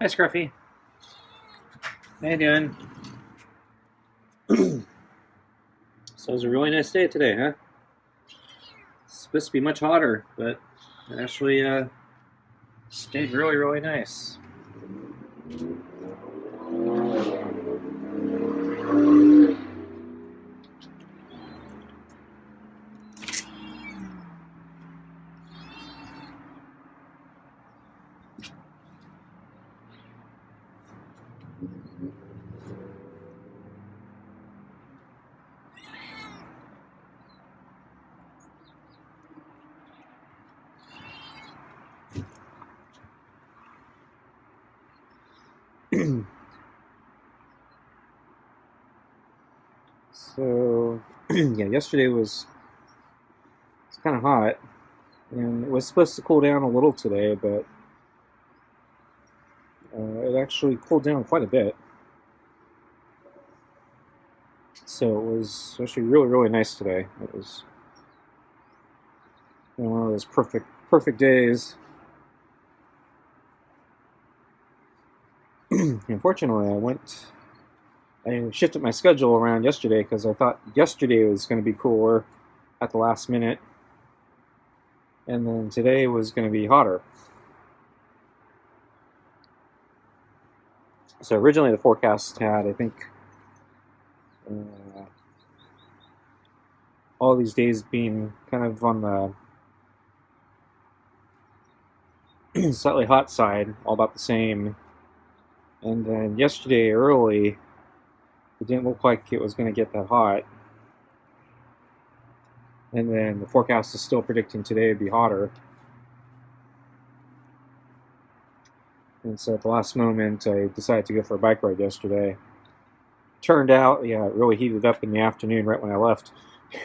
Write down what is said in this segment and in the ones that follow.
Hi, Scruffy. How you doing? So it was a really nice day today, huh? It's supposed to be much hotter, but it actually stayed really, really nice. So, yeah, yesterday was kind of hot, and it was supposed to cool down a little today, but it actually cooled down quite a bit. So it was actually really, really nice today. It was one of those perfect days. Unfortunately, I shifted my schedule around yesterday because I thought yesterday was going to be cooler at the last minute, and then today was going to be hotter. So originally the forecast had, I think, all these days being kind of on the slightly hot side, all about the same. And then yesterday early, it didn't look like it was going to get that hot. And then the forecast is still predicting today to be hotter. And so at the last moment, I decided to go for a bike ride yesterday. Turned out, yeah, it really heated up in the afternoon right when I left.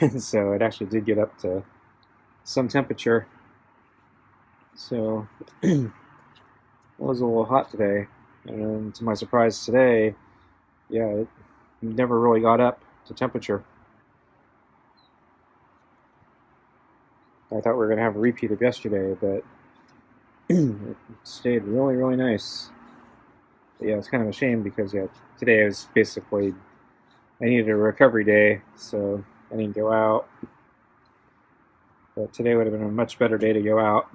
And so it actually did get up to some temperature. So it was a little hot today. And to my surprise today, yeah, it never really got up to temperature. I thought we were going to have a repeat of yesterday, but it stayed really, really nice. But yeah, it's kind of a shame because yeah, today was basically, I needed a recovery day, so I didn't go out. But today would have been a much better day to go out.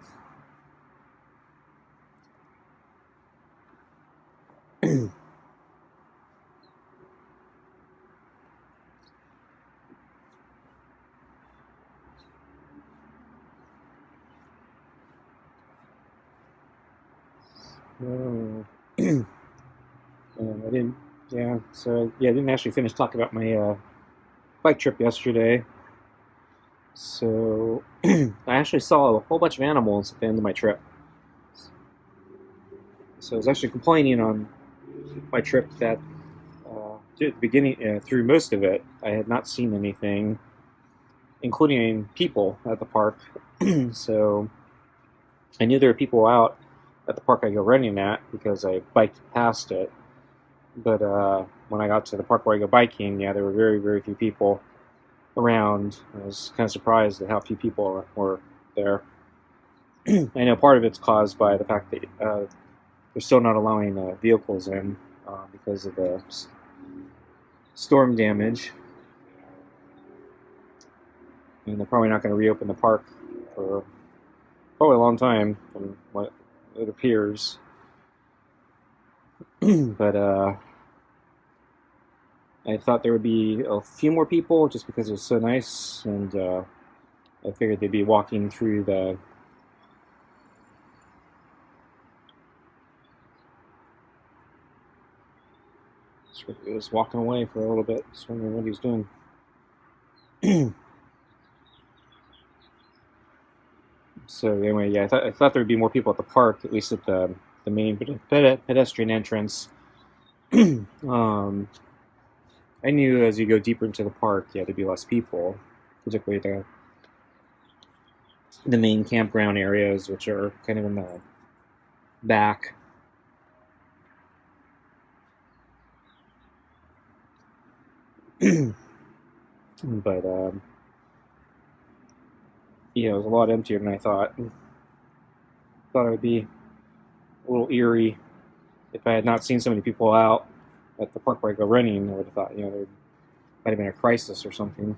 Oh. I didn't, yeah, so yeah, I didn't actually finish talking about my bike trip yesterday. So I actually saw a whole bunch of animals at the end of my trip. So I was actually complaining on my trip that at the beginning, through most of it, I had not seen anything, including people at the park. So I knew there were people out at the park I go running at because I biked past it. But when I got to the park where I go biking, yeah, there were very, very few people around. I was kind of surprised at how few people were there. I know part of it's caused by the fact that they're still not allowing vehicles in because of the storm damage. And they're probably not going to reopen the park for probably a long time, from what it appears. But I thought there would be a few more people just because it was so nice, and I figured they'd be walking through the He was walking away for a little bit, just wondering what he was doing. So anyway, yeah, I thought there would be more people at the park, at least at the main pedestrian entrance. I knew as you go deeper into the park, yeah, there'd be less people, particularly the main campground areas, which are kind of in the back. But yeah, it was a lot emptier than I thought. Thought it would be a little eerie if I had not seen so many people out at the park where I go running, I would have thought, there might have been a crisis or something,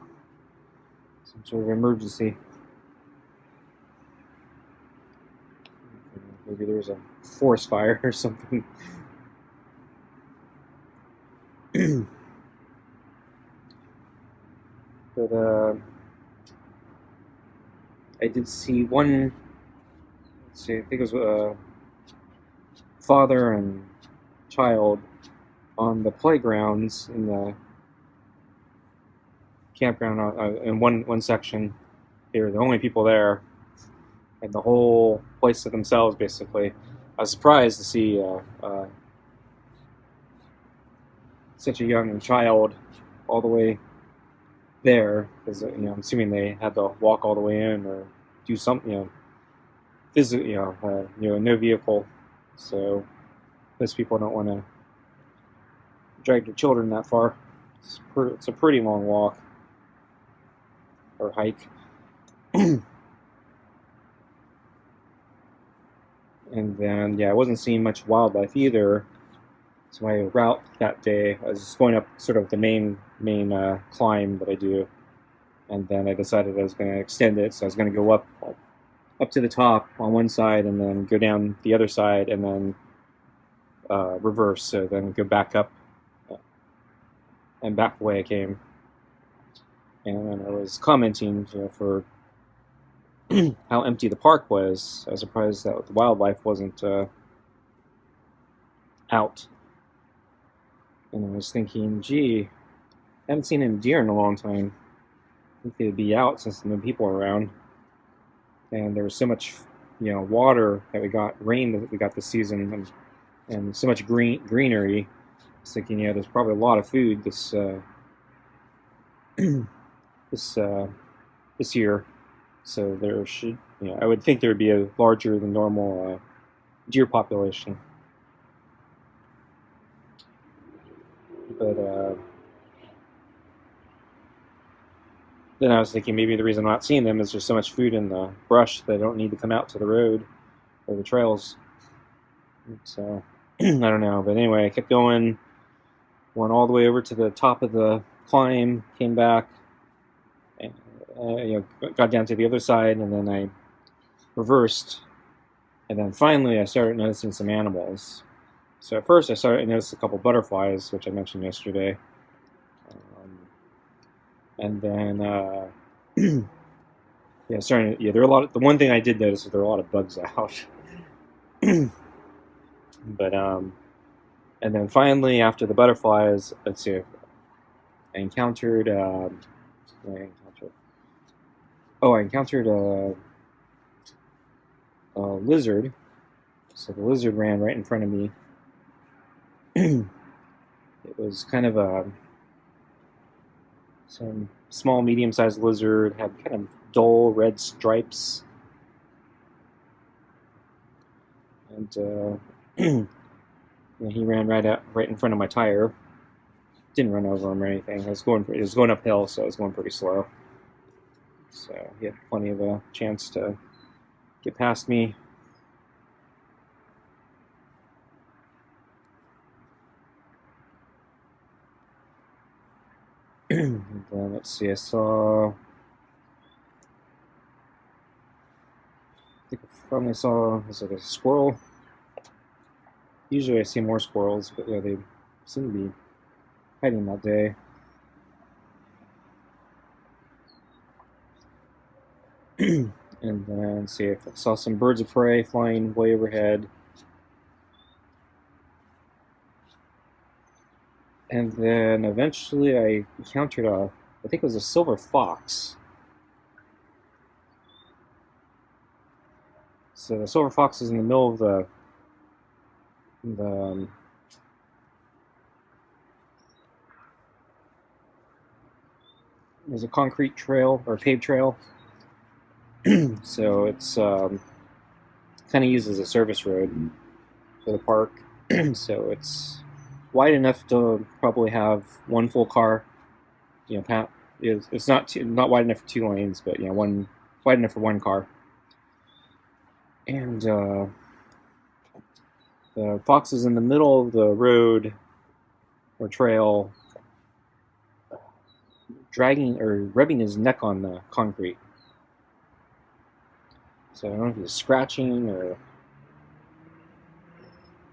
some sort of emergency. Maybe there was a forest fire or something. But I did see one. Let's see, I think it was father and child on the playgrounds in the campground in one section. They were the only people there, and the whole place to themselves, basically. I was surprised to see such a young child all the way there, because I'm assuming they had to walk all the way in or do something, no vehicle. So most people don't want to drag their children that far. It's a pretty long walk or hike. And then, I wasn't seeing much wildlife either. So my route that day, I was just going up sort of the main climb that I do, and then I decided I was going to extend it. So I was going to go up to the top on one side, and then go down the other side, and then reverse. So then go back up and back the way I came. And I was commenting, for how empty the park was. I was surprised that the wildlife wasn't out. And I was thinking, gee, I haven't seen any deer in a long time. I think they'd be out since no people are around. And there was so much, water that we got, rain that we got this season, and so much greenery. I was thinking, there's probably a lot of food this this year. So there should, I would think there would be a larger than normal deer population. But then I was thinking maybe the reason I'm not seeing them is there's so much food in the brush they don't need to come out to the road or the trails. So I don't know. But anyway, I kept going, went all the way over to the top of the climb, came back, and got down to the other side, and then I reversed, and then finally I started noticing some animals. So at first I noticed a couple butterflies, which I mentioned yesterday, and then there were a lot. The one thing I did notice is there were a lot of bugs out. But and then finally after the butterflies, let's see, I encountered a lizard. So the lizard ran right in front of me. It was kind of some small, medium-sized lizard, had kind of dull red stripes. And he ran right in front of my tire. Didn't run over him or anything. It was going uphill, so I was going pretty slow. So he had plenty of a chance to get past me. And then, let's see, I think I finally saw, was it a squirrel? Usually I see more squirrels, but they seem to be hiding that day. And then, let's see, if I saw some birds of prey flying way overhead. And then eventually I encountered I think it was a silver fox. So the silver fox is in the middle of there's a concrete trail or paved trail. So it's kind of used as a service road for the park. So it's wide enough to probably have one full car. It's not wide enough for 2 lanes, but wide enough for one car. And The fox is in the middle of the road or trail, dragging or rubbing his neck on the concrete. So I don't know if he's scratching or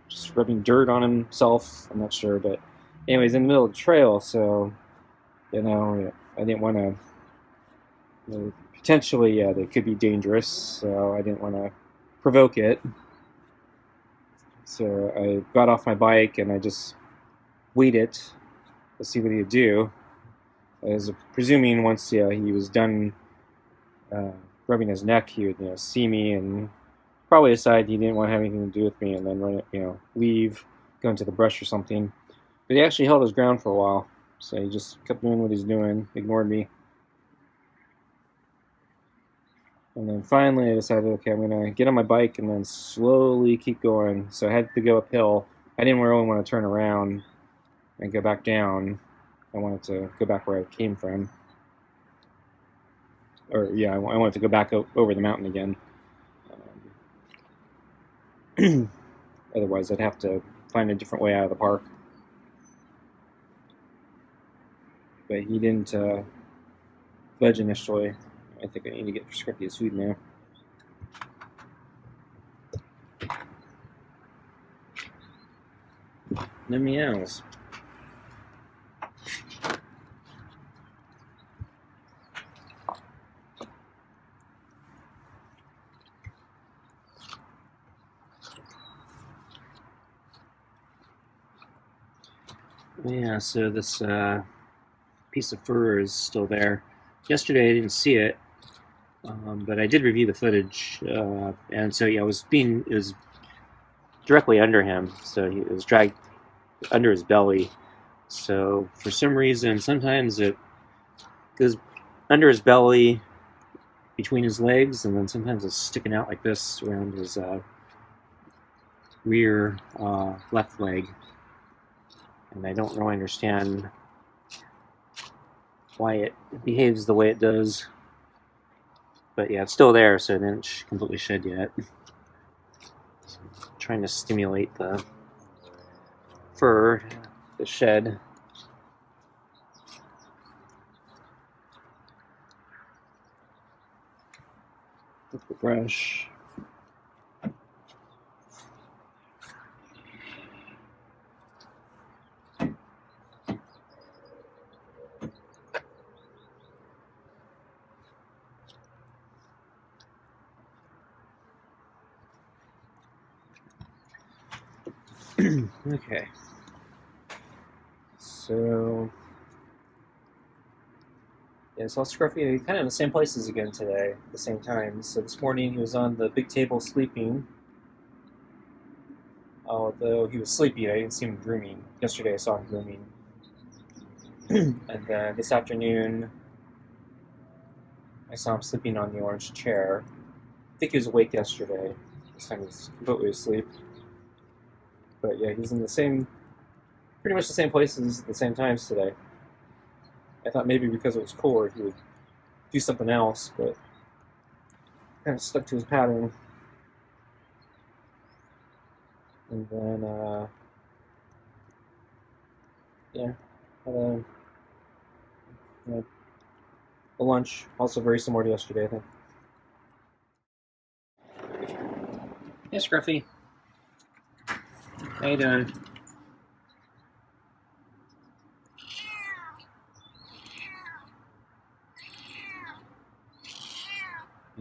just rubbing dirt on himself. I'm not sure, but anyways, in the middle of the trail, so I didn't want to. Potentially, they could be dangerous, so I didn't want to provoke it. So I got off my bike and I just waited to see what he'd do. I was presuming once he was done rubbing his neck, he would see me and probably decide he didn't want to have anything to do with me, and then leave, go into the brush or something. But he actually held his ground for a while, so he just kept doing what he's doing, ignored me. And then finally I decided, okay, I'm going to get on my bike and then slowly keep going. So I had to go uphill. I didn't really want to turn around and go back down. I wanted to go back where I came from. I wanted to go back over the mountain again. Otherwise, I'd have to find a different way out of the park. But he didn't budge initially. I think I need to get Scruffy his food now. No meows. Yeah, so this piece of fur is still there. Yesterday I didn't see it, but I did review the footage, and so it was directly under him, so it was dragged under his belly. So for some reason, sometimes it goes under his belly, between his legs, and then sometimes it's sticking out like this around his rear left leg. And I don't really understand why it behaves the way it does. But yeah, it's still there, so it didn't completely shed yet. So I'm trying to stimulate the fur to shed. With the brush. Okay. So yeah, so Scruffy kind of in the same places again today, at the same time. So this morning he was on the big table sleeping. Although he was sleepy, I didn't see him grooming. Yesterday I saw him grooming. And then this afternoon I saw him sleeping on the orange chair. I think he was awake yesterday. This time he's completely asleep. But yeah, he's in pretty much the same places at the same times today. I thought maybe because it was cooler he would do something else, but kind of stuck to his pattern. And then, had a lunch, also very similar to yesterday, I think. Hey, Scruffy. How you doing?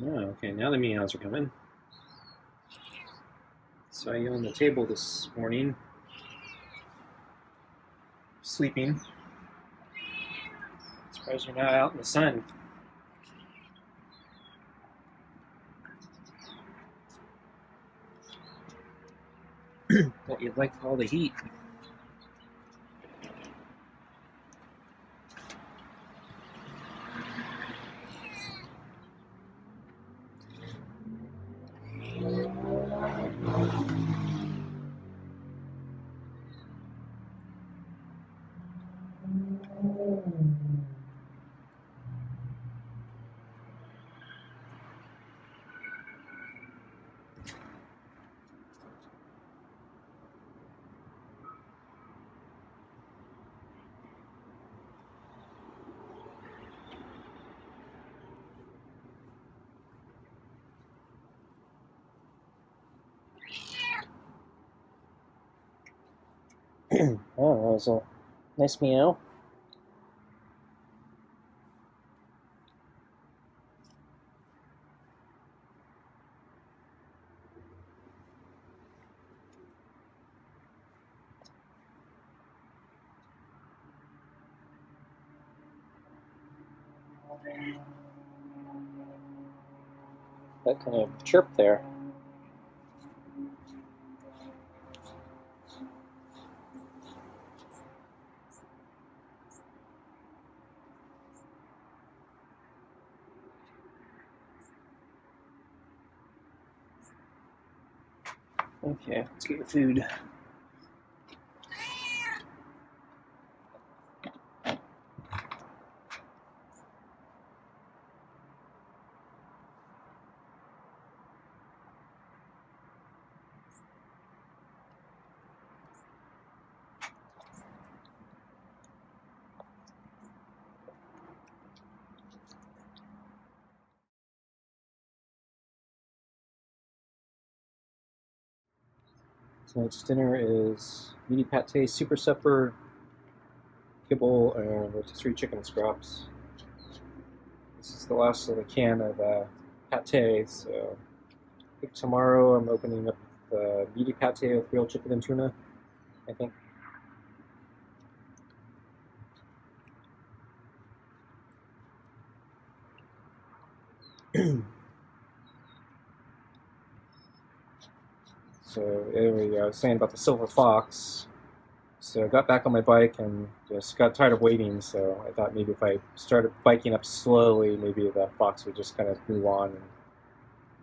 Oh, okay, now the meows are coming. Saw you on the table this morning, sleeping. Surprised you're not out in the sun. Thought you'd like all the heat. Oh, that was a nice meow. That kind of chirp there. Okay, let's get your food. Tonight's dinner is meaty pate, super supper, kibble, and rotisserie chicken scraps. This is the last of the can of pate, so I think tomorrow I'm opening up the meaty pate with grilled chicken and tuna, I think. So anyway, I was saying about the silver fox. So I got back on my bike and just got tired of waiting. So I thought maybe if I started biking up slowly, maybe the fox would just kind of move on and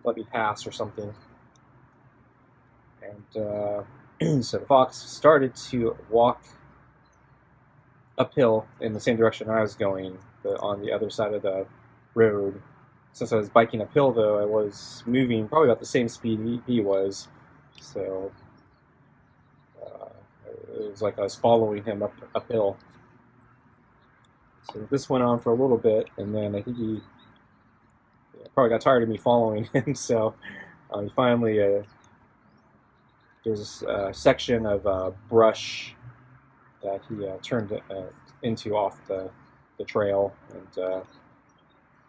let me pass or something. And so the fox started to walk uphill in the same direction I was going, but on the other side of the road. Since I was biking uphill, though, I was moving probably about the same speed he was. So uh, it was like I was following him uphill. So this went on for a little bit, and then I think he probably got tired of me following him. So he finally there's a section of brush that he turned into off the trail and kind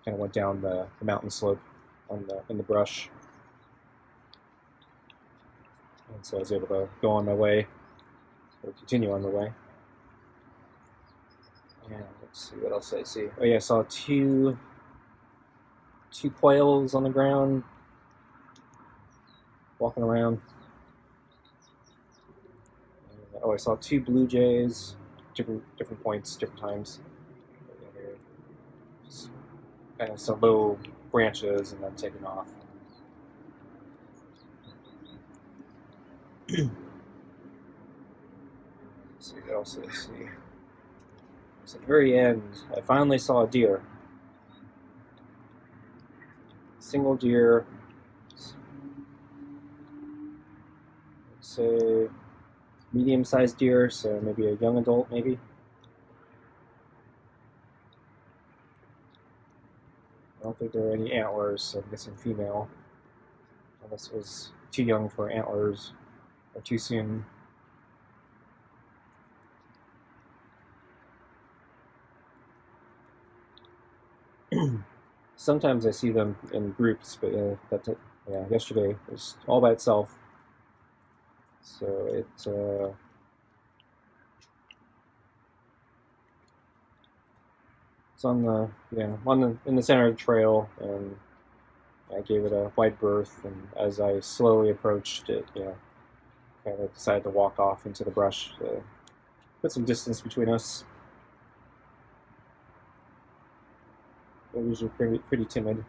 of went down the mountain slope in the brush. And so I was able to go on my way, or continue on the way. And let's see what else I see. Oh yeah, I saw two quails on the ground walking around. And, oh, I saw two blue jays, different points, different times. Just kind of some low branches and then taking off. Let's see what else I see. So at the very end, I finally saw a deer. Single deer. Let's say medium-sized deer, so maybe a young adult, maybe. I don't think there are any antlers, so I'm guessing female. Unless it was too young for antlers or too soon. Sometimes I see them in groups, but yesterday it was all by itself. So it's in the center of the trail, and I gave it a wide berth. And as I slowly approached it, kind of decided to walk off into the brush to put some distance between us. They're usually pretty timid.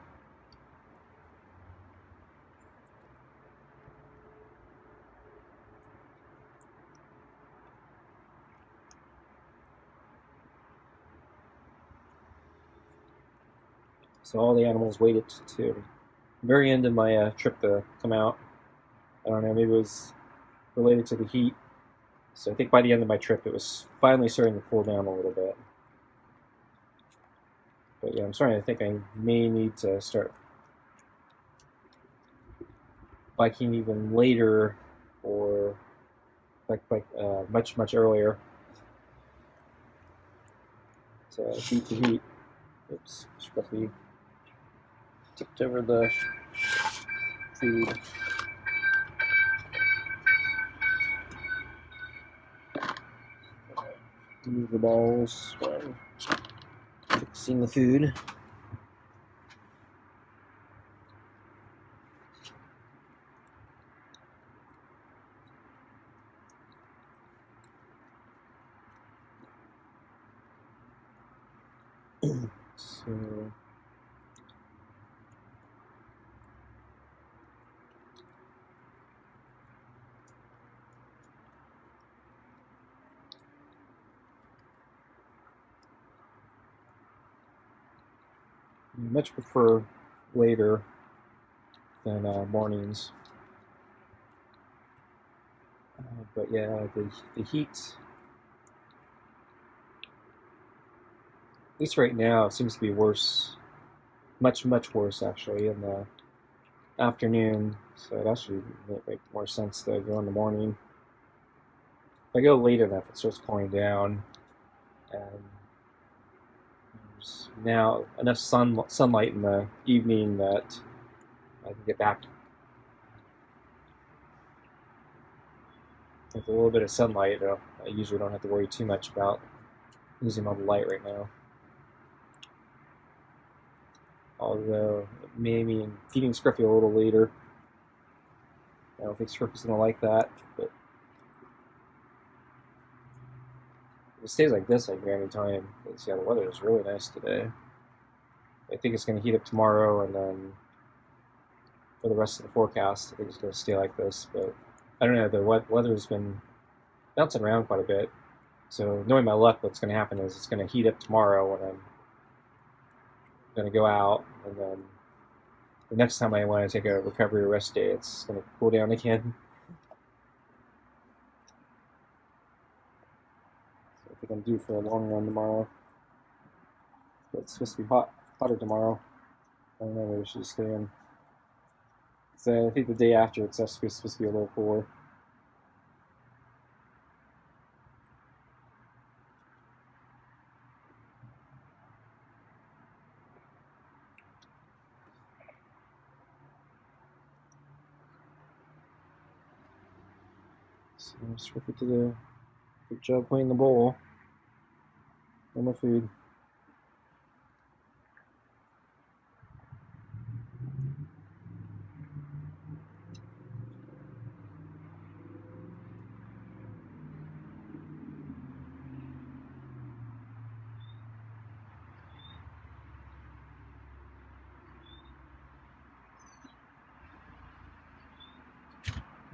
So all the animals waited to the very end of my trip to come out. I don't know, maybe it was related to the heat. So I think by the end of my trip, it was finally starting to cool down a little bit. But yeah, I'm starting to think I may need to start biking even later, or much earlier to beat the heat. Oops, Scruffy tipped over the food. Move the balls while fixing the food. So much prefer later than mornings. But yeah, the heat, at least right now, seems to be worse, much worse actually in the afternoon. So it actually make more sense to go in the morning. If I go late enough, it starts cooling down, and there's now enough sunlight in the evening that I can get back with a little bit of sunlight. I usually don't have to worry too much about losing all the light right now. Although maybe feeding Scruffy a little later. I don't think Scruffy's gonna like that, but if it stays like this, I can any time. Because yeah, the weather is really nice today. I think it's gonna heat up tomorrow, and then for the rest of the forecast, I think it's gonna stay like this. But I don't know. The weather's been bouncing around quite a bit. So knowing my luck, what's gonna happen is it's gonna heat up tomorrow, and I'm gonna go out, and then the next time I want to take a recovery or rest day, it's going to cool down again. So I think I'm due for a long run tomorrow. But it's supposed to be hotter tomorrow. I don't know, maybe we should stay in. So I think the day after it's supposed to be a little cooler. So Scruffy did a good job playing the bowl. No more food.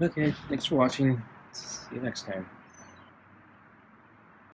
Okay, thanks for watching. See you next time.